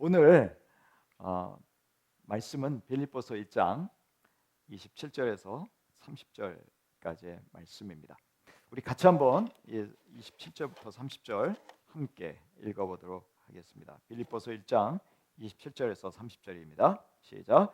오늘 말씀은 빌립보서 1장 27절에서 30절까지의 말씀입니다. 우리 같이 한번 27절부터 30절 함께 읽어보도록 하겠습니다. 빌립보서 1장 27절에서 30절입니다. 시작.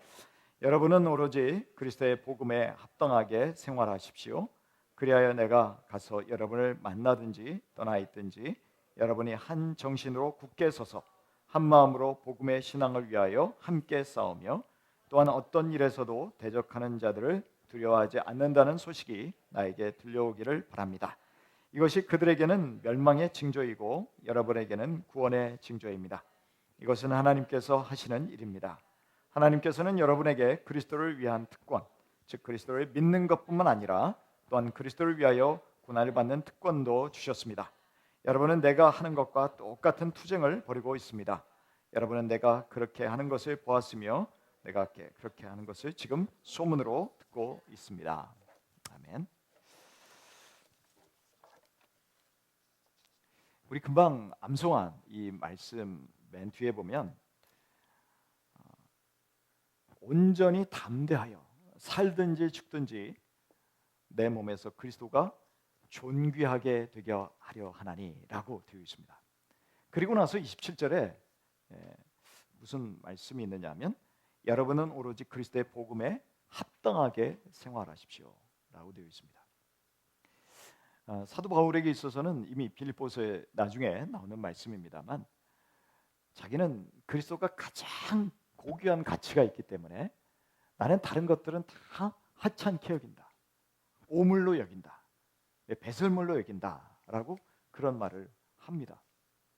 여러분은 오로지 그리스도의 복음에 합당하게 생활하십시오. 그리하여 내가 가서 여러분을 만나든지 떠나 있든지 여러분이 한 정신으로 굳게 서서 한 마음으로 복음의 신앙을 위하여 함께 싸우며 또한 어떤 일에서도 대적하는 자들을 두려워하지 않는다는 소식이 나에게 들려오기를 바랍니다. 이것이 그들에게는 멸망의 징조이고 여러분에게는 구원의 징조입니다. 이것은 하나님께서 하시는 일입니다. 하나님께서는 여러분에게 그리스도를 위한 특권, 즉 그리스도를 믿는 것뿐만 아니라 또한 그리스도를 위하여 고난을 받는 특권도 주셨습니다. 여러분은 내가 하는 것과 똑같은 투쟁을 벌이고 있습니다. 여러분은 내가 그렇게 하는 것을 보았으며 내가 그렇게 하는 것을 지금 소문으로 듣고 있습니다. 아멘. 우리 금방 암송한 이 말씀 맨 뒤에 보면 온전히 담대하여 살든지 죽든지 내 몸에서 그리스도가 존귀하게 되게 하려 하나니라고 되어 있습니다. 그리고 나서 27절에 무슨 말씀이 있느냐면 여러분은 오로지 그리스도의 복음에 합당하게 생활하십시오 라고 되어 있습니다. 사도 바울에게 있어서는 이미 빌립보서에 나중에 나오는 말씀입니다만 자기는 그리스도가 가장 고귀한 가치가 있기 때문에 나는 다른 것들은 다 하찮게 여긴다, 오물로 여긴다, 배설물로 여긴다라고 그런 말을 합니다.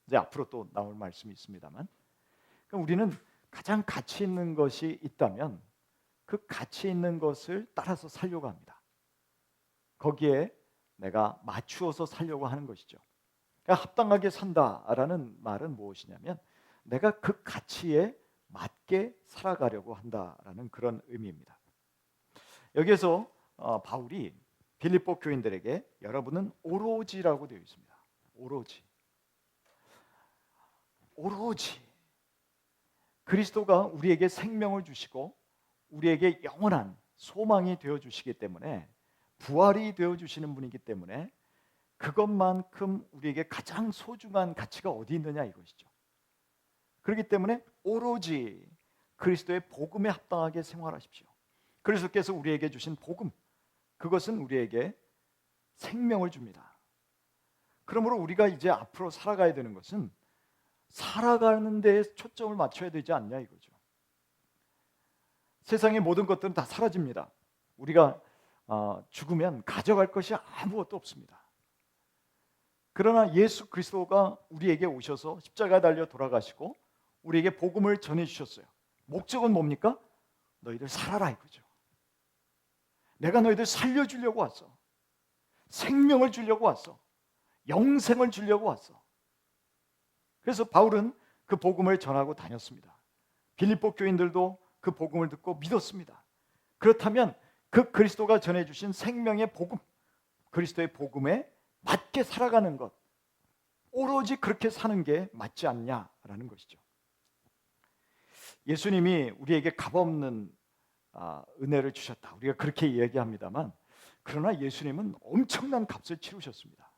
이제 앞으로 또 나올 말씀이 있습니다만, 그러니까 우리는 가장 가치 있는 것이 있다면 그 가치 있는 것을 따라서 살려고 합니다. 거기에 내가 맞추어서 살려고 하는 것이죠. 그러니까 합당하게 산다라는 말은 무엇이냐면 내가 그 가치에 맞게 살아가려고 한다라는 그런 의미입니다. 여기에서 바울이 빌립보 교인들에게 여러분은 오로지라고 되어 있습니다. 오로지 그리스도가 우리에게 생명을 주시고 우리에게 영원한 소망이 되어 주시기 때문에, 부활이 되어 주시는 분이기 때문에 그것만큼 우리에게 가장 소중한 가치가 어디 있느냐 이것이죠. 그렇기 때문에 오로지 그리스도의 복음에 합당하게 생활하십시오. 그리스도께서 우리에게 주신 복음, 그것은 우리에게 생명을 줍니다. 그러므로 우리가 이제 앞으로 살아가야 되는 것은 살아가는 데에 초점을 맞춰야 되지 않냐 이거죠. 세상의 모든 것들은 다 사라집니다. 우리가 죽으면 가져갈 것이 아무것도 없습니다. 그러나 예수 그리스도가 우리에게 오셔서 십자가에 달려 돌아가시고 우리에게 복음을 전해주셨어요. 목적은 뭡니까? 너희들 살아라 이거죠. 내가 너희들 살려주려고 왔어. 생명을 주려고 왔어. 영생을 주려고 왔어. 그래서 바울은 그 복음을 전하고 다녔습니다. 빌립보 교인들도 그 복음을 듣고 믿었습니다. 그렇다면 그 그리스도가 전해주신 생명의 복음, 그리스도의 복음에 맞게 살아가는 것, 오로지 그렇게 사는 게 맞지 않냐라는 것이죠. 예수님이 우리에게 값없는 은혜를 주셨다, 우리가 그렇게 이야기합니다만, 그러나 예수님은 엄청난 값을 치르셨습니다.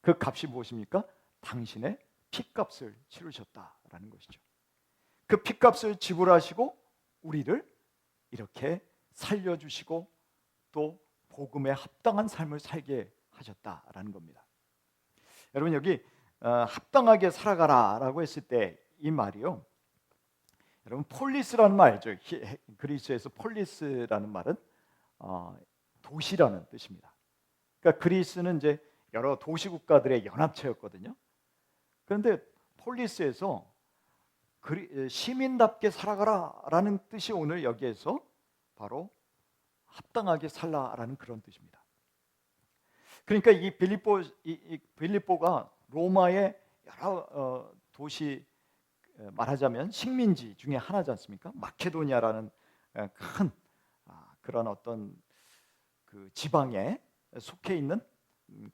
그 값이 무엇입니까? 당신의 피값을 치르셨다라는 것이죠. 그 피값을 지불하시고 우리를 이렇게 살려주시고 또 복음에 합당한 삶을 살게 하셨다라는 겁니다. 여러분, 여기 합당하게 살아가라라고 했을 때 이 말이요, 여러분 폴리스라는 말 알죠? 그리스에서 폴리스라는 말은 도시라는 뜻입니다. 그러니까 그리스는 이제 여러 도시 국가들의 연합체였거든요. 그런데 폴리스에서 시민답게 살아가라라는 뜻이 오늘 여기에서 바로 합당하게 살라라는 그런 뜻입니다. 그러니까 이 빌립보가 로마의 여러 도시, 말하자면 식민지 중에 하나지 않습니까? 마케도니아라는 큰 그런 어떤 그 지방에 속해 있는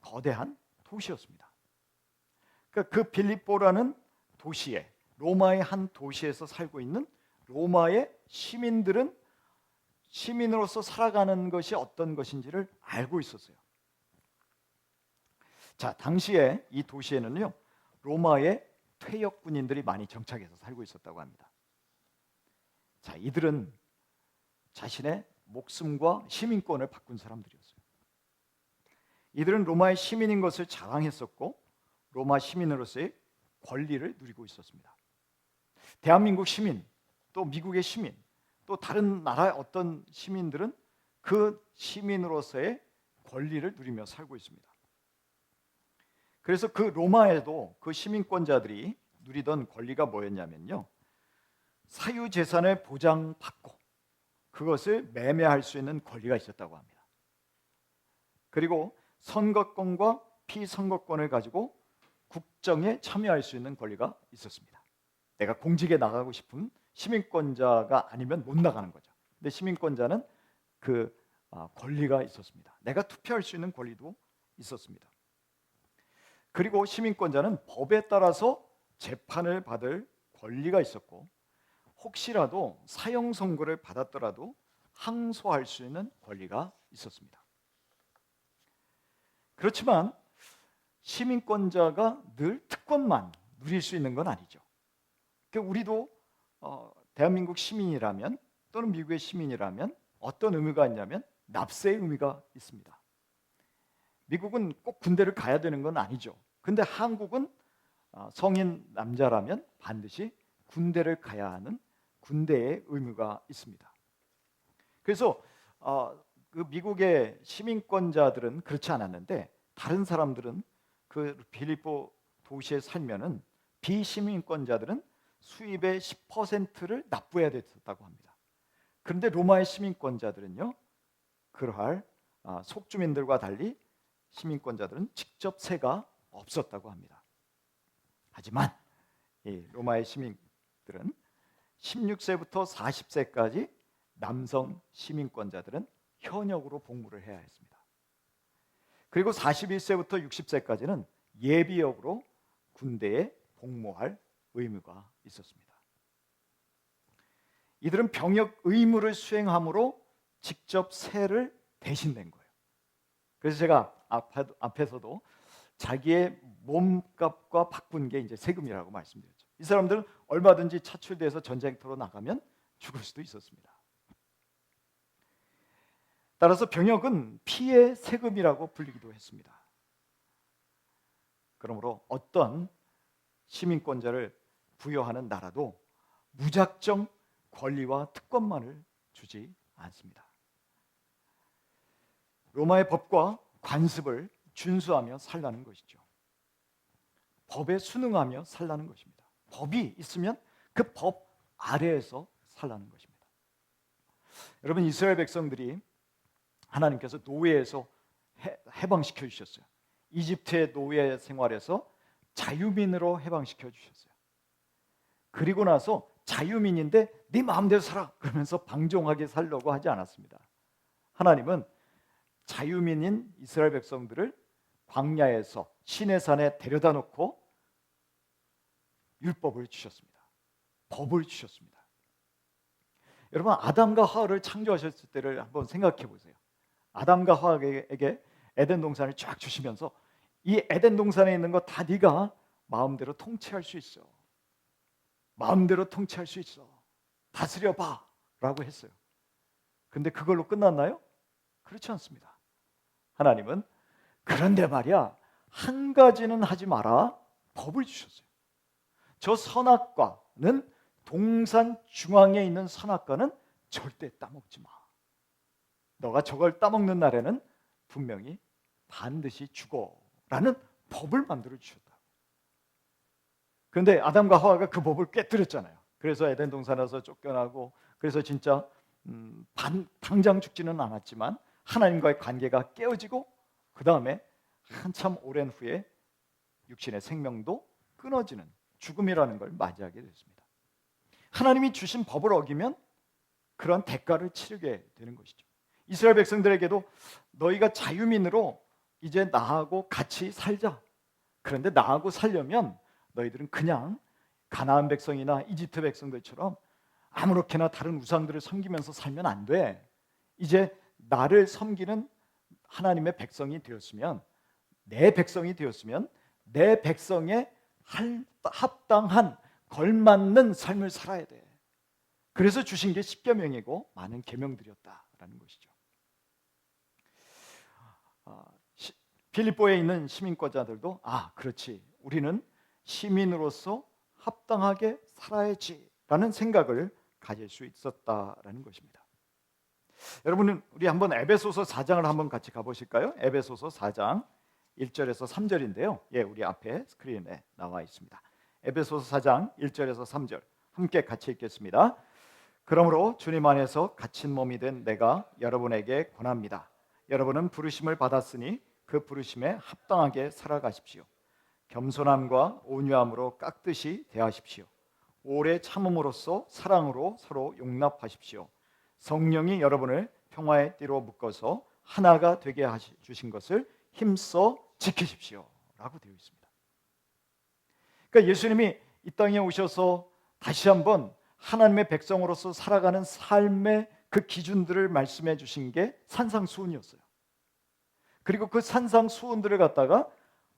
거대한 도시였습니다. 그러니까 그 빌립보라는 도시에 로마의 한 도시에서 살고 있는 로마의 시민들은 시민으로서 살아가는 것이 어떤 것인지를 알고 있었어요. 자, 당시에 이 도시에는요, 로마의 퇴역 군인들이 많이 정착해서 살고 있었다고 합니다. 자, 이들은 자신의 목숨과 시민권을 바꾼 사람들이었어요. 이들은 로마의 시민인 것을 자랑했었고 로마 시민으로서의 권리를 누리고 있었습니다. 대한민국 시민, 또 미국의 시민, 또 다른 나라의 어떤 시민들은 그 시민으로서의 권리를 누리며 살고 있습니다. 그래서 그 로마에도 그 시민권자들이 누리던 권리가 뭐였냐면요, 사유재산을 보장받고 그것을 매매할 수 있는 권리가 있었다고 합니다. 그리고 선거권과 피선거권을 가지고 국정에 참여할 수 있는 권리가 있었습니다. 내가 공직에 나가고 싶은 시민권자가 아니면 못 나가는 거죠. 근데 시민권자는 그 권리가 있었습니다. 내가 투표할 수 있는 권리도 있었습니다. 그리고 시민권자는 법에 따라서 재판을 받을 권리가 있었고 혹시라도 사형 선고를 받았더라도 항소할 수 있는 권리가 있었습니다. 그렇지만 시민권자가 늘 특권만 누릴 수 있는 건 아니죠. 우리도 대한민국 시민이라면 또는 미국의 시민이라면 어떤 의미가 있냐면 납세의 의미가 있습니다. 미국은 꼭 군대를 가야 되는 건 아니죠. 근데 한국은 성인 남자라면 반드시 군대를 가야 하는 군대의 의무가 있습니다. 그래서 그 미국의 시민권자들은 그렇지 않았는데 다른 사람들은 그 빌립보 도시에 살면은 비시민권자들은 수입의 10%를 납부해야 됐다고 합니다. 그런데 로마의 시민권자들은요, 그러할 속주민들과 달리 시민권자들은 직접 세가 없었다고 합니다. 하지만 이 로마의 시민들은 16세부터 40세까지 남성 시민권자들은 현역으로 복무를 해야 했습니다. 그리고 41세부터 60세까지는 예비역으로 군대에 복무할 의무가 있었습니다. 이들은 병역 의무를 수행함으로 직접 세를 대신 낸 거예요. 그래서 제가 앞에서도 자기의 몸값과 바꾼 게 이제 세금이라고 말씀드렸죠. 이 사람들은 얼마든지 차출돼서 전쟁터로 나가면 죽을 수도 있었습니다. 따라서 병역은 피해 세금이라고 불리기도 했습니다. 그러므로 어떤 시민권자를 부여하는 나라도 무작정 권리와 특권만을 주지 않습니다. 로마의 법과 관습을 준수하며 살라는 것이죠. 법에 순응하며 살라는 것입니다. 법이 있으면 그 법 아래에서 살라는 것입니다. 여러분, 이스라엘 백성들이 하나님께서 노예에서 해방시켜 주셨어요. 이집트의 노예 생활에서 자유민으로 해방시켜 주셨어요. 그리고 나서 자유민인데 네 마음대로 살아 그러면서 방종하게 살려고 하지 않았습니다. 하나님은 자유민인 이스라엘 백성들을 광야에서 시내산에 데려다 놓고 율법을 주셨습니다. 법을 주셨습니다. 여러분, 아담과 하와를 창조하셨을 때를 한번 생각해 보세요. 아담과 하와에게 에덴 동산을 쫙 주시면서 이 에덴 동산에 있는 거 다 네가 마음대로 통치할 수 있어. 마음대로 통치할 수 있어. 다스려 봐 라고 했어요. 근데 그걸로 끝났나요? 그렇지 않습니다. 하나님은 그런데 말이야, 한 가지는 하지 마라. 법을 주셨어요. 저 선악과는, 동산 중앙에 있는 선악과는 절대 따먹지 마. 너가 저걸 따먹는 날에는 분명히 반드시 죽어라는 법을 만들어 주셨다. 그런데 아담과 하와가 그 법을 깨뜨렸잖아요. 그래서 에덴 동산에서 쫓겨나고, 그래서 진짜 당장 죽지는 않았지만 하나님과의 관계가 깨어지고, 그 다음에 한참 오랜 후에 육신의 생명도 끊어지는 죽음이라는 걸 맞이하게 됐습니다. 하나님이 주신 법을 어기면 그런 대가를 치르게 되는 것이죠. 이스라엘 백성들에게도 너희가 자유민으로 이제 나하고 같이 살자. 그런데 나하고 살려면 너희들은 그냥 가나안 백성이나 이집트 백성들처럼 아무렇게나 다른 우상들을 섬기면서 살면 안 돼. 이제 나를 섬기는 하나님의 백성이 되었으면, 내 백성이 되었으면 내 백성에 합당한 걸맞는 삶을 살아야 돼. 그래서 주신 게 십계명이고 많은 계명들이었다라는 것이죠. 필립보에 있는 시민권자들도 그렇지, 우리는 시민으로서 합당하게 살아야지라는 생각을 가질 수 있었다라는 것입니다. 여러분은 우리 한번 에베소서 4장을 한번 같이 가보실까요? 에베소서 4장 1절에서 3절인데요. 우리 앞에 스크린에 나와 있습니다. 에베소서 4장 1절에서 3절 함께 같이 읽겠습니다. 그러므로 주님 안에서 갇힌 몸이 된 내가 여러분에게 권합니다. 여러분은 부르심을 받았으니 그 부르심에 합당하게 살아가십시오. 겸손함과 온유함으로 깍듯이 대하십시오. 오래 참음으로써 사랑으로 서로 용납하십시오. 성령이 여러분을 평화의 띠로 묶어서 하나가 되게 주신 것을 힘써 지키십시오 라고 되어 있습니다. 그러니까 예수님이 이 땅에 오셔서 다시 한번 하나님의 백성으로서 살아가는 삶의 그 기준들을 말씀해 주신 게 산상수훈이었어요. 그리고 그 산상수훈들을 갖다가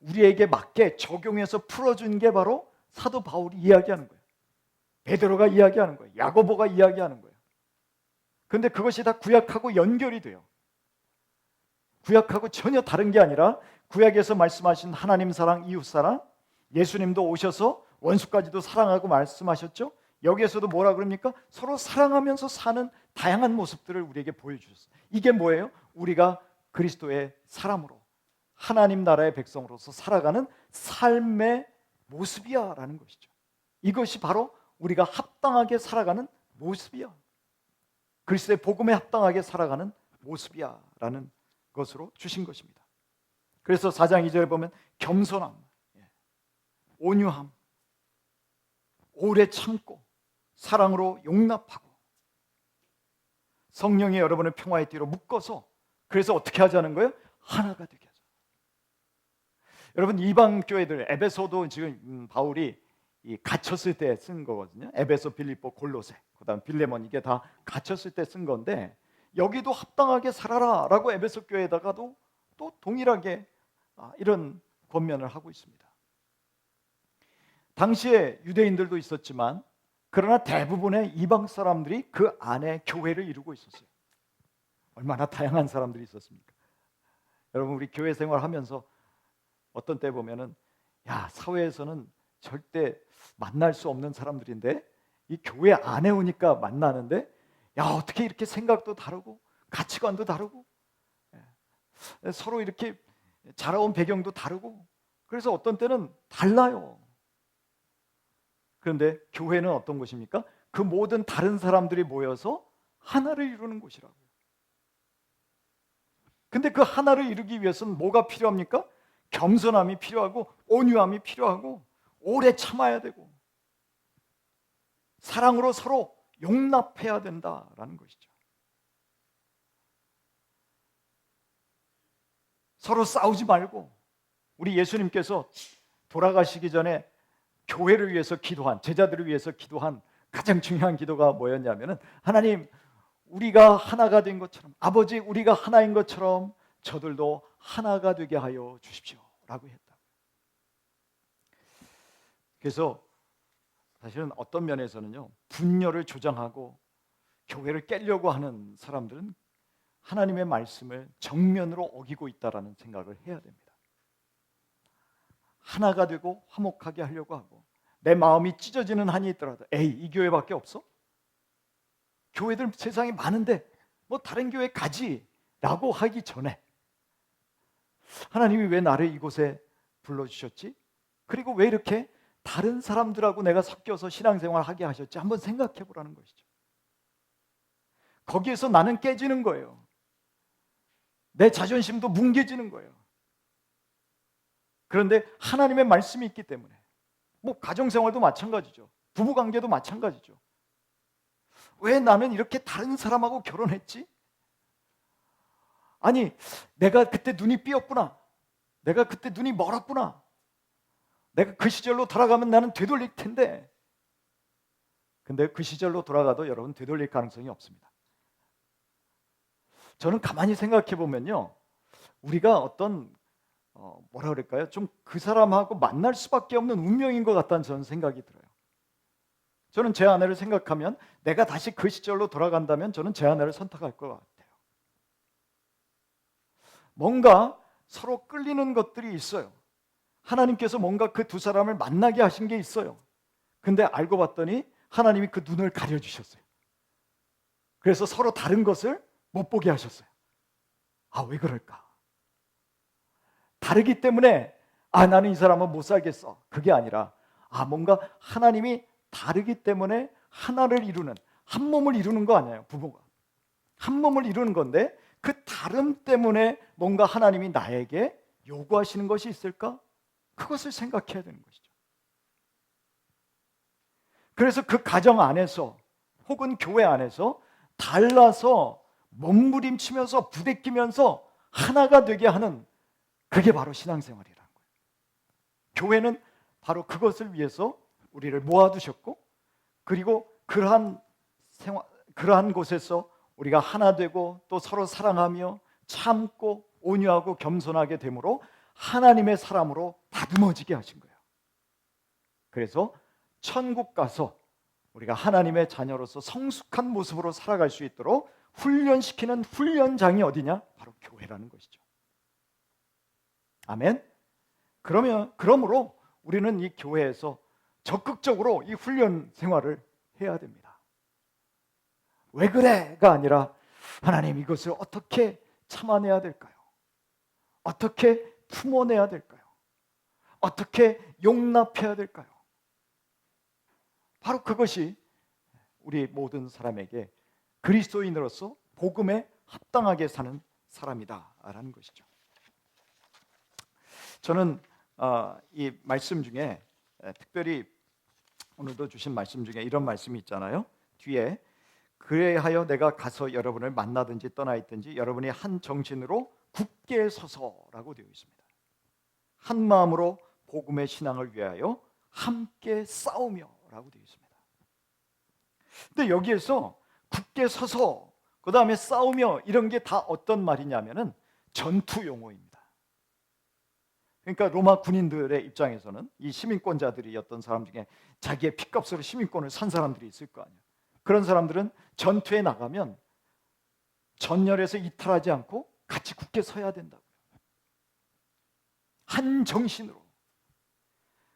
우리에게 맞게 적용해서 풀어준 게 바로 사도 바울이 이야기하는 거예요. 베드로가 이야기하는 거예요. 야고보가 이야기하는 거예요. 그런데 그것이 다 구약하고 연결이 돼요. 구약하고 전혀 다른 게 아니라 구약에서 말씀하신 하나님 사랑, 이웃 사랑, 예수님도 오셔서 원수까지도 사랑하고 말씀하셨죠. 여기에서도 뭐라 그럽니까? 서로 사랑하면서 사는 다양한 모습들을 우리에게 보여주셨어요. 이게 뭐예요? 우리가 그리스도의 사람으로 하나님 나라의 백성으로서 살아가는 삶의 모습이야 라는 것이죠. 이것이 바로 우리가 합당하게 살아가는 모습이야, 그리스도의 복음에 합당하게 살아가는 모습이야 라는 것으로 주신 것입니다. 그래서 4장 2절에 보면 겸손함, 온유함, 오래 참고 사랑으로 용납하고 성령이 여러분을 평화의 띠로 묶어서, 그래서 어떻게 하자는 거예요? 하나가 되게 하자. 여러분, 이방 교회들, 에베소도 지금 바울이 갇혔을 때 쓴 거거든요. 에베소, 빌립보, 골로새, 그다음 빌레몬, 이게 다 갇혔을 때 쓴 건데, 여기도 합당하게 살아라 라고 에베소 교회에다가도 또 동일하게 이런 권면을 하고 있습니다. 당시에 유대인들도 있었지만 그러나 대부분의 이방 사람들이 그 안에 교회를 이루고 있었어요. 얼마나 다양한 사람들이 있었습니까? 여러분, 우리 교회 생활하면서 어떤 때 보면은 사회에서는 절대 만날 수 없는 사람들인데 이 교회 안에 오니까 만나는데 어떻게 이렇게 생각도 다르고 가치관도 다르고 서로 이렇게 자라온 배경도 다르고, 그래서 어떤 때는 달라요. 그런데 교회는 어떤 곳입니까? 그 모든 다른 사람들이 모여서 하나를 이루는 곳이라고요. 근데 그 하나를 이루기 위해서는 뭐가 필요합니까? 겸손함이 필요하고 온유함이 필요하고 오래 참아야 되고 사랑으로 서로 용납해야 된다라는 것이죠. 서로 싸우지 말고, 우리 예수님께서 돌아가시기 전에 교회를 위해서 기도한, 제자들을 위해서 기도한 가장 중요한 기도가 뭐였냐면은, 하나님, 우리가 하나가 된 것처럼, 아버지, 우리가 하나인 것처럼 저들도 하나가 되게 하여 주십시오 라고 했다. 그래서 사실은 어떤 면에서는요, 분열을 조장하고 교회를 깨려고 하는 사람들은 하나님의 말씀을 정면으로 어기고 있다라는 생각을 해야 됩니다. 하나가 되고 화목하게 하려고 하고, 내 마음이 찢어지는 한이 있더라도 이 교회밖에 없어? 교회들 세상에 많은데 뭐 다른 교회 가지 라고 하기 전에 하나님이 왜 나를 이곳에 불러주셨지? 그리고 왜 이렇게 다른 사람들하고 내가 섞여서 신앙생활을 하게 하셨지? 한번 생각해 보라는 것이죠. 거기에서 나는 깨지는 거예요. 내 자존심도 뭉개지는 거예요. 그런데 하나님의 말씀이 있기 때문에, 뭐 가정생활도 마찬가지죠. 부부관계도 마찬가지죠. 왜 나는 이렇게 다른 사람하고 결혼했지? 아니, 내가 그때 눈이 삐었구나. 내가 그때 눈이 멀었구나. 내가 그 시절로 돌아가면 나는 되돌릴 텐데 근데 그 시절로 돌아가도 여러분 되돌릴 가능성이 없습니다. 저는 가만히 생각해 보면요, 우리가 어떤 뭐라 그럴까요? 좀 그 사람하고 만날 수밖에 없는 운명인 것 같다는 저는 생각이 들어요. 저는 제 아내를 생각하면 내가 다시 그 시절로 돌아간다면 저는 제 아내를 선택할 것 같아요. 뭔가 서로 끌리는 것들이 있어요. 하나님께서 뭔가 그 두 사람을 만나게 하신 게 있어요. 근데 알고 봤더니 하나님이 그 눈을 가려주셨어요. 그래서 서로 다른 것을 못 보게 하셨어요. 왜 그럴까? 다르기 때문에 나는 이 사람은 못 살겠어. 그게 아니라 뭔가 하나님이 다르기 때문에 하나를 이루는, 한 몸을 이루는 거 아니에요. 부부가 한 몸을 이루는 건데 그 다름 때문에 뭔가 하나님이 나에게 요구하시는 것이 있을까? 그것을 생각해야 되는 것이죠. 그래서 그 가정 안에서 혹은 교회 안에서 달라서 몸부림치면서 부대끼면서 하나가 되게 하는, 그게 바로 신앙생활이라는 거예요. 교회는 바로 그것을 위해서 우리를 모아두셨고, 그리고 그러한 곳에서 우리가 하나 되고 또 서로 사랑하며 참고 온유하고 겸손하게 되므로 하나님의 사람으로 다듬어지게 하신 거예요. 그래서 천국 가서 우리가 하나님의 자녀로서 성숙한 모습으로 살아갈 수 있도록 훈련시키는 훈련장이 어디냐? 바로 교회라는 것이죠. 아멘. 그러므로 우리는 이 교회에서 적극적으로 이 훈련 생활을 해야 됩니다. 왜 그래가 아니라 하나님, 이것을 어떻게 참아내야 될까요? 어떻게 품어내야 될까요? 어떻게 용납해야 될까요? 바로 그것이 우리 모든 사람에게 그리스도인으로서 복음에 합당하게 사는 사람이다라는 것이죠. 저는 이 말씀 중에 특별히 오늘도 주신 말씀 중에 이런 말씀이 있잖아요. 뒤에 그래하여 내가 가서 여러분을 만나든지 떠나 있든지 여러분이 한 정신으로 굳게 서서라고 되어 있습니다. 한 마음으로 복음의 신앙을 위하여 함께 싸우며라고 되어 있습니다. 근데 여기에서 굳게 서서 그 다음에 싸우며 이런 게 다 어떤 말이냐면은 전투 용어입니다. 그러니까 로마 군인들의 입장에서는 이 시민권자들이었던 사람 중에 자기의 피값으로 시민권을 산 사람들이 있을 거 아니에요. 그런 사람들은 전투에 나가면 전열에서 이탈하지 않고 같이 굳게 서야 된다고요. 한 정신으로,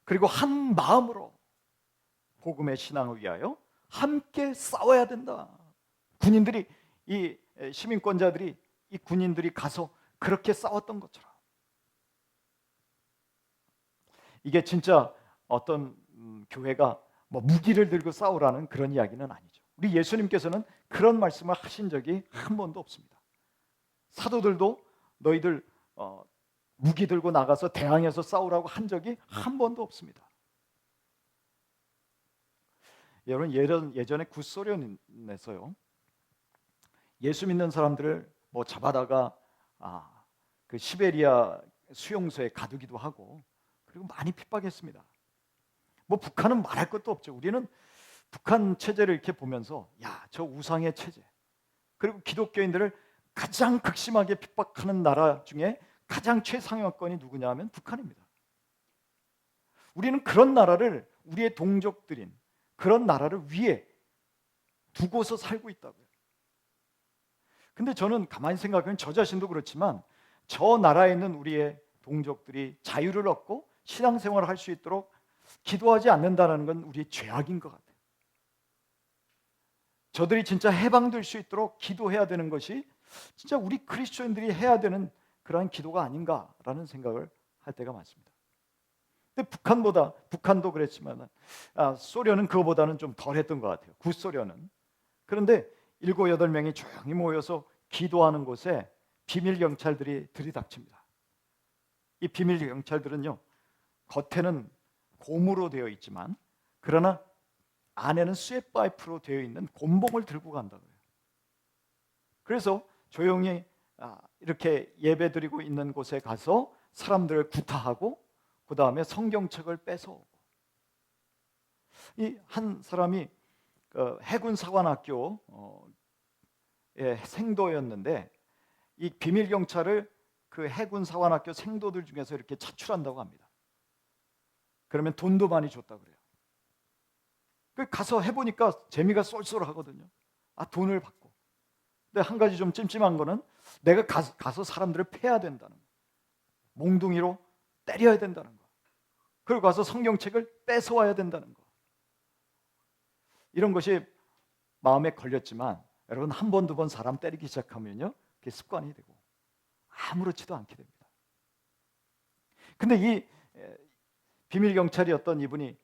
그리고 한 마음으로 복음의 신앙을 위하여 함께 싸워야 된다. 군인들이, 이 시민권자들이, 이 군인들이 가서 그렇게 싸웠던 것처럼. 이게 진짜 어떤 교회가 뭐 무기를 들고 싸우라는 그런 이야기는 아니죠. 우리 예수님께서는 그런 말씀을 하신 적이 한 번도 없습니다. 사도들도 너희들 무기 들고 나가서 대항해서 싸우라고 한 적이 한 번도 없습니다. 여러분, 예전에 구소련에서요, 예수 믿는 사람들을 뭐 잡아다가 그 시베리아 수용소에 가두기도 하고, 그리고 많이 핍박했습니다. 뭐 북한은 말할 것도 없죠. 우리는 북한 체제를 이렇게 보면서 저 우상의 체제, 그리고 기독교인들을 가장 극심하게 핍박하는 나라 중에 가장 최상위권이 누구냐 하면 북한입니다. 우리는 그런 나라를, 우리의 동족들인 그런 나라를 위에 두고서 살고 있다고요. 근데 저는 가만히 생각하면 저 자신도 그렇지만 저 나라에 있는 우리의 동족들이 자유를 얻고 신앙생활을 할 수 있도록 기도하지 않는다는 건 우리의 죄악인 것 같아요. 저들이 진짜 해방될 수 있도록 기도해야 되는 것이 진짜 우리 그리스도인들이 해야 되는 그러한 기도가 아닌가라는 생각을 할 때가 많습니다. 근데 북한도 그랬지만 소련은 그거보다는 좀 덜했던 것 같아요. 구소련은. 그런데 7, 8명이 조용히 모여서 기도하는 곳에 비밀 경찰들이 들이닥칩니다. 이 비밀 경찰들은요, 겉에는 고무로 되어 있지만 그러나 안에는 쇠파이프로 되어 있는 곤봉을 들고 간다고요. 그래서 조용히 이렇게 예배드리고 있는 곳에 가서 사람들을 구타하고 그 다음에 성경책을 뺏어오고, 이 한 사람이 그 해군 사관학교 생도였는데 이 비밀 경찰을 그 해군 사관학교 생도들 중에서 이렇게 차출한다고 합니다. 그러면 돈도 많이 줬다 그래요. 그 가서 해보니까 재미가 쏠쏠하거든요. 돈을 받고. 근데 한 가지 좀 찜찜한 거는 내가 가서 사람들을 패야 된다는 거. 몽둥이로 때려야 된다는 거. 그리고 가서 성경책을 뺏어와야 된다는 거. 이런 것이 마음에 걸렸지만 여러분 한 번, 두 번 사람 때리기 시작하면요, 그게 습관이 되고 아무렇지도 않게 됩니다. 근데 이 비밀 경찰이었던 이분이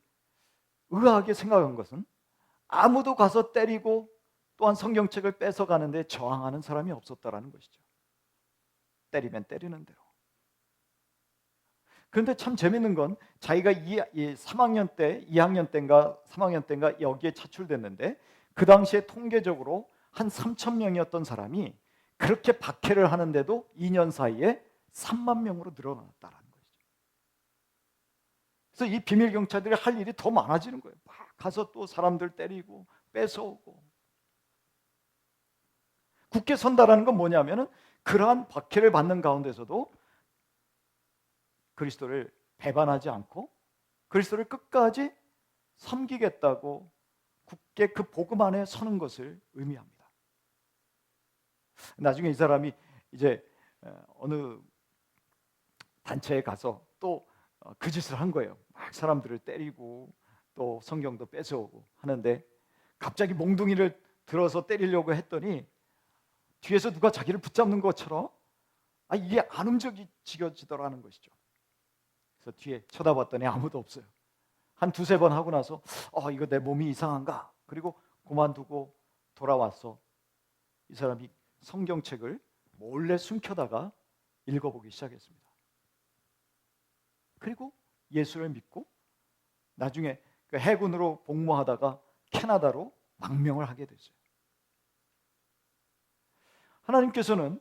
의아하게 생각한 것은 아무도 가서 때리고 또한 성경책을 뺏어가는데 저항하는 사람이 없었다라는 것이죠. 때리면 때리는 대로. 그런데 참 재밌는 건 자기가 3학년 때, 2학년 때인가 3학년 때인가 여기에 차출됐는데 그 당시에 통계적으로 한 3천 명이었던 사람이 그렇게 박해를 하는데도 2년 사이에 3만 명으로 늘어났다라는 것이죠. 그래서 이 비밀 경찰들이 할 일이 더 많아지는 거예요. 막 가서 또 사람들 때리고 뺏어오고. 굳게 선다라는 건 뭐냐면은 그러한 박해를 받는 가운데서도 그리스도를 배반하지 않고 그리스도를 끝까지 섬기겠다고 굳게 그 복음 안에 서는 것을 의미합니다. 나중에 이 사람이 이제 어느 단체에 가서 또 그 짓을 한 거예요. 막 사람들을 때리고 또 성경도 뺏어오고 하는데 갑자기 몽둥이를 들어서 때리려고 했더니 뒤에서 누가 자기를 붙잡는 것처럼 이게 안 움직여지더라는 것이죠. 그래서 뒤에 쳐다봤더니 아무도 없어요. 한 두세 번 하고 나서 이거 내 몸이 이상한가? 그리고 그만두고 돌아와서 이 사람이 성경책을 몰래 숨겨다가 읽어보기 시작했습니다. 그리고 예수를 믿고 나중에 그 해군으로 복무하다가 캐나다로 망명을 하게 됐어요. 하나님께서는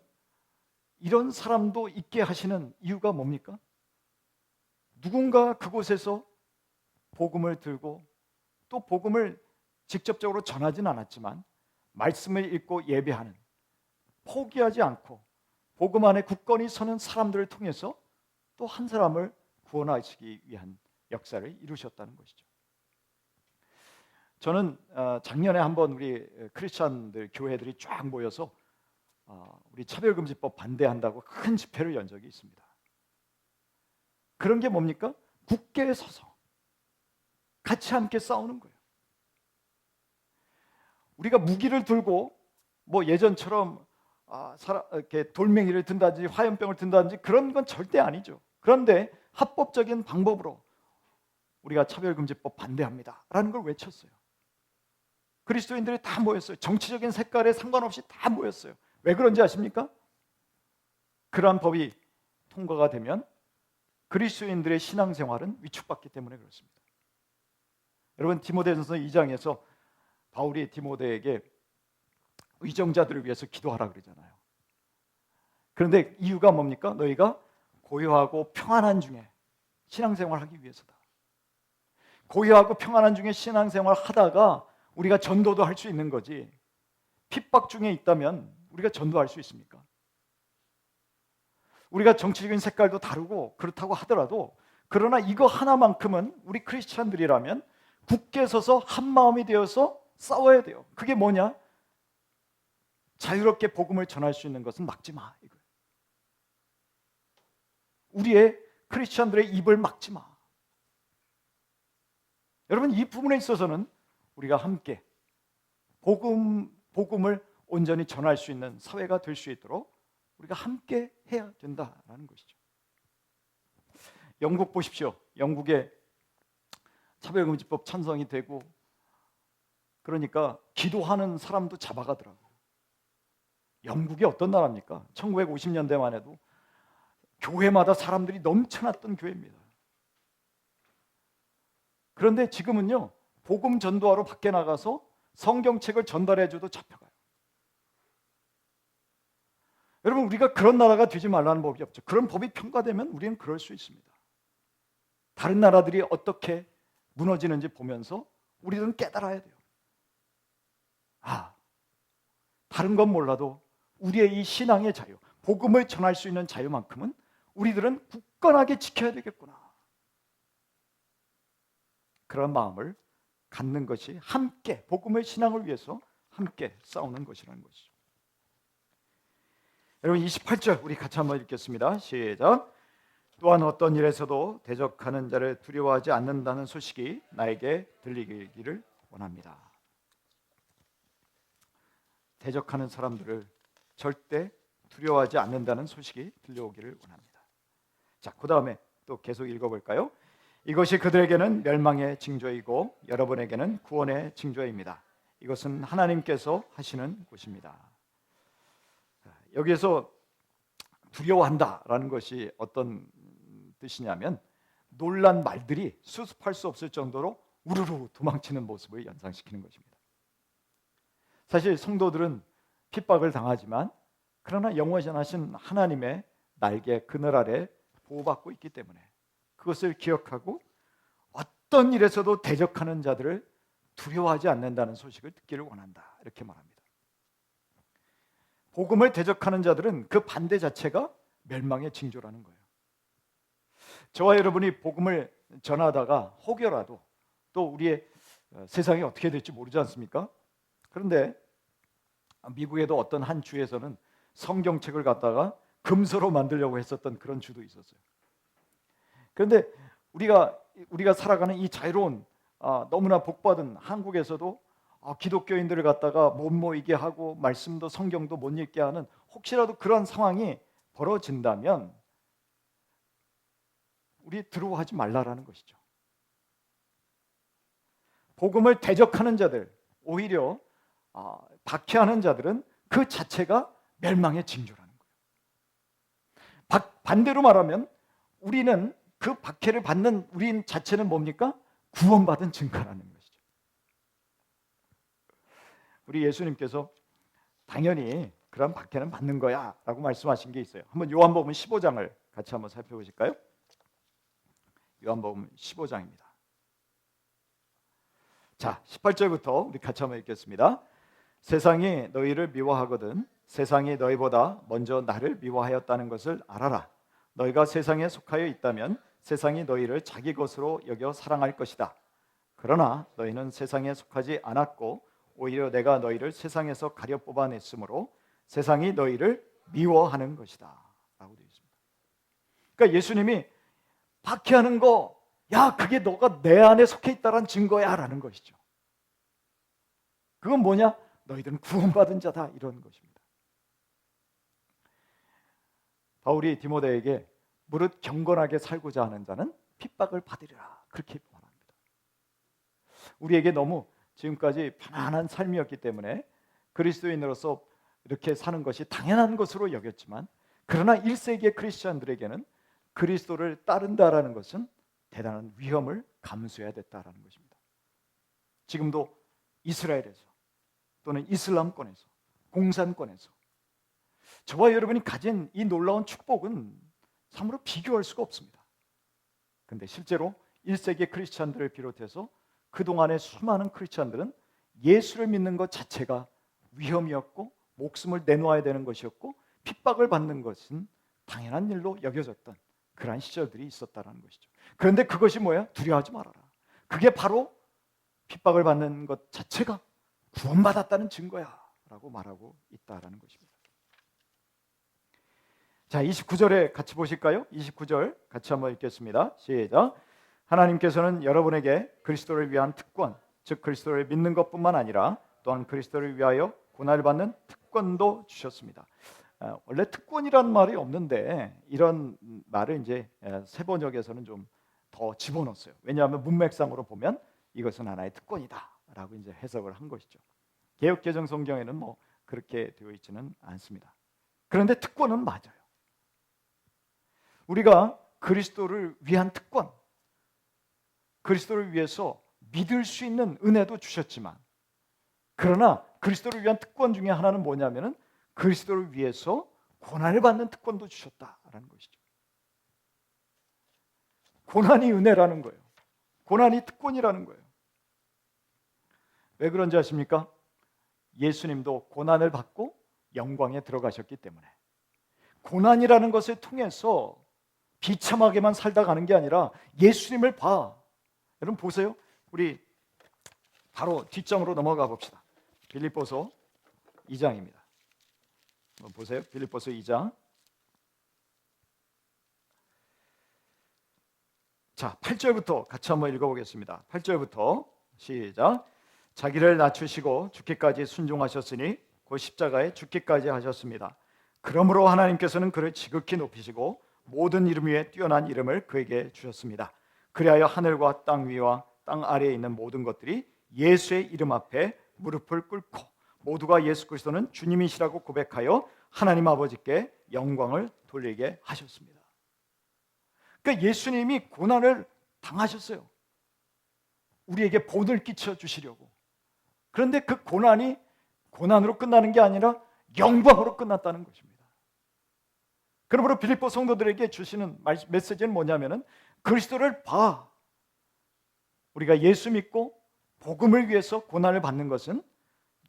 이런 사람도 있게 하시는 이유가 뭡니까? 누군가 그곳에서 복음을 들고 또 복음을 직접적으로 전하진 않았지만 말씀을 읽고 예배하는, 포기하지 않고 복음 안에 굳건히 서는 사람들을 통해서 또 한 사람을 구원하시기 위한 역사를 이루셨다는 것이죠. 저는 작년에 한번 우리 크리스찬들 교회들이 쫙 모여서 우리 차별금지법 반대한다고 큰 집회를 연 적이 있습니다. 그런 게 뭡니까? 굳게 서서 같이 함께 싸우는 거예요. 우리가 무기를 들고 뭐 예전처럼 이렇게 돌멩이를 든다든지 화염병을 든다든지 그런 건 절대 아니죠. 그런데 합법적인 방법으로 우리가 차별금지법 반대합니다 라는 걸 외쳤어요. 그리스도인들이 다 모였어요. 정치적인 색깔에 상관없이 다 모였어요. 왜 그런지 아십니까? 그러한 법이 통과가 되면 그리스도인들의 신앙생활은 위축받기 때문에 그렇습니다. 여러분 디모데전서 2장에서 바울이 디모데에게 의정자들을 위해서 기도하라 그러잖아요. 그런데 이유가 뭡니까? 너희가 고요하고 평안한 중에 신앙생활하기 위해서다. 고요하고 평안한 중에 신앙생활 하다가 우리가 전도도 할 수 있는 거지. 핍박 중에 있다면 우리가 전도할 수 있습니까? 우리가 정치적인 색깔도 다르고 그렇다고 하더라도 그러나 이거 하나만큼은 우리 크리스찬들이라면 굳게 서서 한 마음이 되어서 싸워야 돼요. 그게 뭐냐? 자유롭게 복음을 전할 수 있는 것은 막지 마. 이거예요. 우리의 크리스찬들의 입을 막지 마. 여러분 이 부분에 있어서는 우리가 함께 복음을 온전히 전할 수 있는 사회가 될 수 있도록 우리가 함께 해야 된다라는 것이죠. 영국 보십시오. 영국의 차별금지법 찬성이 되고 그러니까 기도하는 사람도 잡아가더라고요. 영국이 어떤 나라입니까? 1950년대만 해도 교회마다 사람들이 넘쳐났던 교회입니다. 그런데 지금은요, 복음 전도하러 밖에 나가서 성경책을 전달해줘도 잡혀가요. 여러분 우리가 그런 나라가 되지 말라는 법이 없죠. 그런 법이 평가되면 우리는 그럴 수 있습니다. 다른 나라들이 어떻게 무너지는지 보면서 우리는 깨달아야 돼요. 다른 건 몰라도 우리의 이 신앙의 자유, 복음을 전할 수 있는 자유만큼은 우리들은 굳건하게 지켜야 되겠구나. 그런 마음을 갖는 것이 함께 복음의 신앙을 위해서 함께 싸우는 것이라는 것이죠. 여러분 28절 우리 같이 한번 읽겠습니다. 시작. 또한 어떤 일에서도 대적하는 자를 두려워하지 않는다는 소식이 나에게 들리기를 원합니다. 대적하는 사람들을 절대 두려워하지 않는다는 소식이 들려오기를 원합니다. 자, 그 다음에 또 계속 읽어볼까요? 이것이 그들에게는 멸망의 징조이고 여러분에게는 구원의 징조입니다. 이것은 하나님께서 하시는 것입니다. 여기에서 두려워한다라는 것이 어떤 뜻이냐면 놀란 말들이 수습할 수 없을 정도로 우르르 도망치는 모습을 연상시키는 것입니다. 사실 성도들은 핍박을 당하지만 그러나 영원하신 하나님의 날개 그늘 아래 보호받고 있기 때문에 그것을 기억하고 어떤 일에서도 대적하는 자들을 두려워하지 않는다는 소식을 듣기를 원한다. 이렇게 말합니다. 복음을 대적하는 자들은 그 반대 자체가 멸망의 징조라는 거예요. 저와 여러분이 복음을 전하다가 혹여라도 또 우리의 세상이 어떻게 될지 모르지 않습니까? 그런데 미국에도 어떤 한 주에서는 성경책을 갖다가 금서로 만들려고 했었던 그런 주도 있었어요. 그런데 우리가 살아가는 이 자유로운 너무나 복받은 한국에서도 기독교인들을 갖다가 못 모이게 하고 말씀도 성경도 못 읽게 하는 혹시라도 그런 상황이 벌어진다면 우리 두려워하지 말라라는 것이죠. 복음을 대적하는 자들, 오히려 박해하는 자들은 그 자체가 멸망의 징조라는 거예요. 반대로 말하면 우리는 그 박해를 받는 우린 자체는 뭡니까? 구원받은 증거라는 것이죠. 우리 예수님께서 당연히 그런 박해는 받는 거야 라고 말씀하신 게 있어요. 한번 요한복음 15장을 같이 한번 살펴보실까요? 요한복음 15장입니다. 자, 18절부터 우리 같이 한번 읽겠습니다. 세상이 너희를 미워하거든 세상이 너희보다 먼저 나를 미워하였다는 것을 알아라. 너희가 세상에 속하여 있다면 세상이 너희를 자기 것으로 여겨 사랑할 것이다. 그러나 너희는 세상에 속하지 않았고 오히려 내가 너희를 세상에서 가려 뽑아냈으므로 세상이 너희를 미워하는 것이다 라고 되어 있습니다. 그러니까 예수님이 박해하는 거, 야 그게 너가 내 안에 속해 있다는 증거야 라는 것이죠. 그건 뭐냐? 너희들은 구원받은 자다 이런 것입니다. 바울이 디모데에게 무릇 경건하게 살고자 하는 자는 핍박을 받으리라 그렇게 말합니다. 우리에게 너무 지금까지 편안한 삶이었기 때문에 그리스도인으로서 이렇게 사는 것이 당연한 것으로 여겼지만 그러나 1세기의 크리스천들에게는 그리스도를 따른다라는 것은 대단한 위험을 감수해야 됐다라는 것입니다. 지금도 이스라엘에서 또는 이슬람권에서 공산권에서 저와 여러분이 가진 이 놀라운 축복은 참으로 비교할 수가 없습니다. 그런데 실제로 1세기 크리스찬들을 비롯해서 그동안의 수많은 크리스찬들은 예수를 믿는 것 자체가 위험이었고 목숨을 내놓아야 되는 것이었고 핍박을 받는 것은 당연한 일로 여겨졌던 그러한 시절들이 있었다는 것이죠. 그런데 그것이 뭐야? 두려워하지 말아라. 그게 바로 핍박을 받는 것 자체가 구원받았다는 증거야 라고 말하고 있다는 것입니다. 자, 29절에 같이 보실까요? 29절 같이 한번 읽겠습니다. 시작. 하나님께서는 여러분에게 그리스도를 위한 특권, 즉 그리스도를 믿는 것뿐만 아니라 또한 그리스도를 위하여 고난을 받는 특권도 주셨습니다. 원래 특권이라는 말이 없는데 이런 말을 이제 새 번역에서는 좀 더 집어넣었어요. 왜냐하면 문맥상으로 보면 이것은 하나의 특권이다라고 이제 해석을 한 것이죠. 개역개정 성경에는 뭐 그렇게 되어 있지는 않습니다. 그런데 특권은 맞아요. 우리가 그리스도를 위한 특권, 그리스도를 위해서 믿을 수 있는 은혜도 주셨지만 그러나 그리스도를 위한 특권 중에 하나는 뭐냐면은 그리스도를 위해서 고난을 받는 특권도 주셨다라는 것이죠. 고난이 은혜라는 거예요. 고난이 특권이라는 거예요. 왜 그런지 아십니까? 예수님도 고난을 받고 영광에 들어가셨기 때문에 고난이라는 것을 통해서 비참하게만 살다 가는 게 아니라 예수님을 봐. 여러분 보세요. 우리 바로 뒷장으로 넘어가 봅시다. 빌립보서 2장입니다. 보세요. 빌립보서 2장. 자, 8절부터 같이 한번 읽어보겠습니다. 8절부터 시작. 자기를 낮추시고 죽기까지 순종하셨으니 그 십자가에 죽기까지 하셨습니다. 그러므로 하나님께서는 그를 지극히 높이시고 모든 이름 위에 뛰어난 이름을 그에게 주셨습니다. 그리하여 하늘과 땅 위와 땅 아래에 있는 모든 것들이 예수의 이름 앞에 무릎을 꿇고 모두가 예수 그리스도는 주님이시라고 고백하여 하나님 아버지께 영광을 돌리게 하셨습니다. 그러니까 예수님이 고난을 당하셨어요. 우리에게 본을 끼쳐 주시려고. 그런데 그 고난이 고난으로 끝나는 게 아니라 영광으로 끝났다는 것입니다. 그러므로 빌립보 성도들에게 주시는 메시지는 뭐냐면은 그리스도를 봐. 우리가 예수 믿고 복음을 위해서 고난을 받는 것은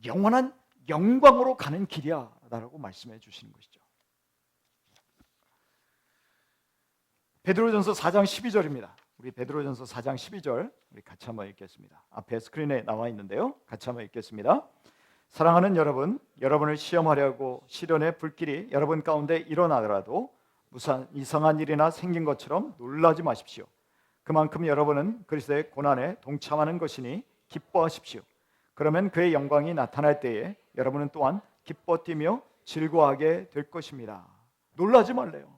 영원한 영광으로 가는 길이야 라고 말씀해 주시는 것이죠. 베드로전서 4장 12절입니다. 우리 베드로전서 4장 12절 우리 같이 한번 읽겠습니다. 앞에 스크린에 나와 있는데요. 같이 한번 읽겠습니다. 사랑하는 여러분, 여러분을 시험하려고 시련의 불길이 여러분 가운데 일어나더라도 무슨 이상한 일이나 생긴 것처럼 놀라지 마십시오. 그만큼 여러분은 그리스도의 고난에 동참하는 것이니 기뻐하십시오. 그러면 그의 영광이 나타날 때에 여러분은 또한 기뻐 뛰며 즐거워하게 될 것입니다. 놀라지 말래요.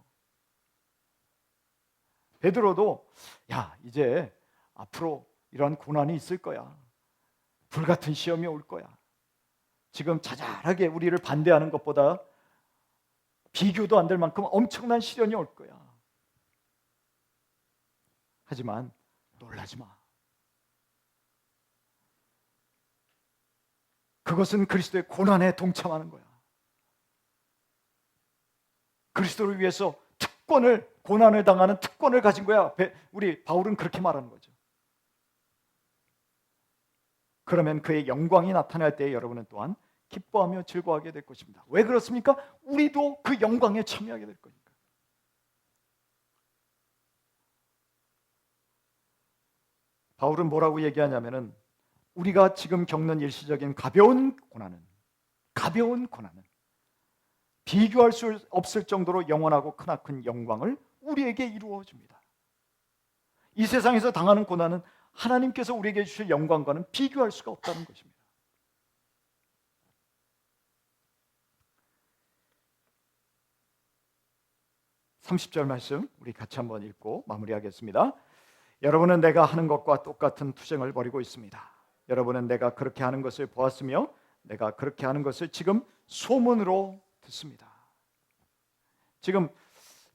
베드로도 야, 이제 앞으로 이런 고난이 있을 거야. 불같은 시험이 올 거야. 지금 자잘하게 우리를 반대하는 것보다 비교도 안 될 만큼 엄청난 시련이 올 거야. 하지만 놀라지 마. 그것은 그리스도의 고난에 동참하는 거야. 그리스도를 위해서 고난을 당하는 특권을 가진 거야. 우리 바울은 그렇게 말하는 거죠. 그러면 그의 영광이 나타날 때 여러분은 또한 기뻐하며 즐거워하게 될 것입니다. 왜 그렇습니까? 우리도 그 영광에 참여하게 될 거니까. 바울은 뭐라고 얘기하냐면은 우리가 지금 겪는 일시적인 가벼운 고난은 비교할 수 없을 정도로 영원하고 크나큰 영광을 우리에게 이루어 줍니다. 이 세상에서 당하는 고난은 하나님께서 우리에게 주실 영광과는 비교할 수가 없다는 것입니다. (30절) 말씀 우리 같이 한번 읽고 마무리하겠습니다. 여러분은 내가 하는 것과 똑같은 투쟁을 벌이고 있습니다. 여러분은 내가 그렇게 하는 것을 보았으며 내가 그렇게 하는 것을 지금 소문으로 듣습니다. 지금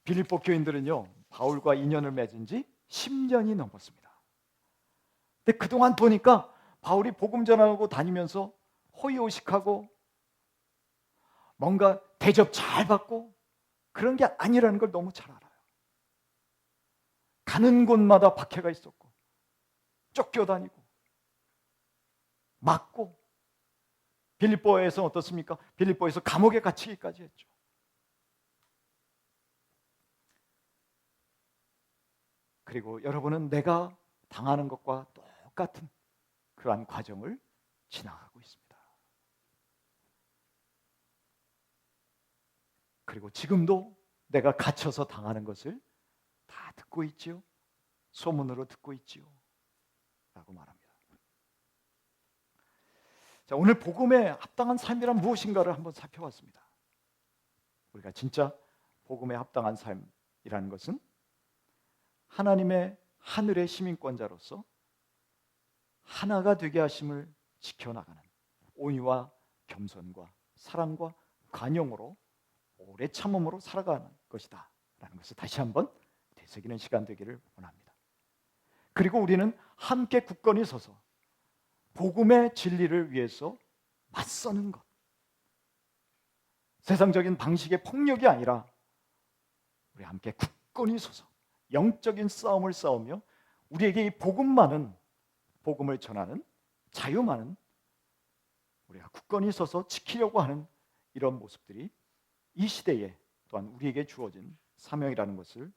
빌립보 교인들은요, 바울과 인연을 맺은 지 10년이 넘었습니다. 근데 그동안 보니까 바울이 복음 전하고 다니면서 호의호식하고 뭔가 대접 잘 받고 그런 게 아니라는 걸 너무 잘 알아요. 가는 곳마다 박해가 있었고 쫓겨다니고 맞고, 빌립보에서 어떻습니까? 빌립보에서 감옥에 갇히기까지 했죠. 그리고 여러분은 내가 당하는 것과 똑같은 그러한 과정을 지나가고 있습니다. 그리고 지금도 내가 갇혀서 당하는 것을 다 듣고 있지요. 소문으로 듣고 있지요. 라고 말합니다. 자, 오늘 복음에 합당한 삶이란 무엇인가를 한번 살펴봤습니다. 우리가 진짜 복음에 합당한 삶이라는 것은 하나님의 하늘의 시민권자로서 하나가 되게 하심을 지켜나가는 온유와 겸손과 사랑과 관용으로 오래 참음으로 살아가는 것이다 라는 것을 다시 한번 되새기는 시간 되기를 원합니다. 그리고 우리는 함께 굳건히 서서 복음의 진리를 위해서 맞서는 것, 세상적인 방식의 폭력이 아니라 우리 함께 굳건히 서서 영적인 싸움을 싸우며 우리에게 이 복음을 전하는 자유만은 우리가 굳건히 서서 지키려고 하는 이런 모습들이 이 시대에 또한 우리에게 주어진 사명이라는 것을,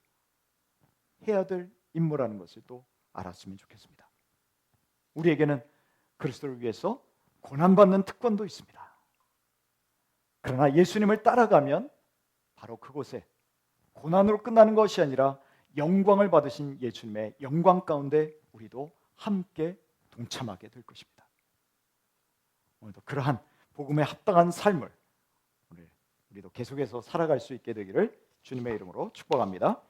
해야 될 임무라는 것을 또 알았으면 좋겠습니다. 우리에게는 그리스도를 위해서 고난받는 특권도 있습니다. 그러나 예수님을 따라가면 바로 그곳에 고난으로 끝나는 것이 아니라 영광을 받으신 예수님의 영광 가운데 우리도 함께 동참하게 될 것입니다. 오늘도 그러한 복음에 합당한 삶을 우리도 계속해서 살아갈 수 있게 되기를 주님의 이름으로 축복합니다.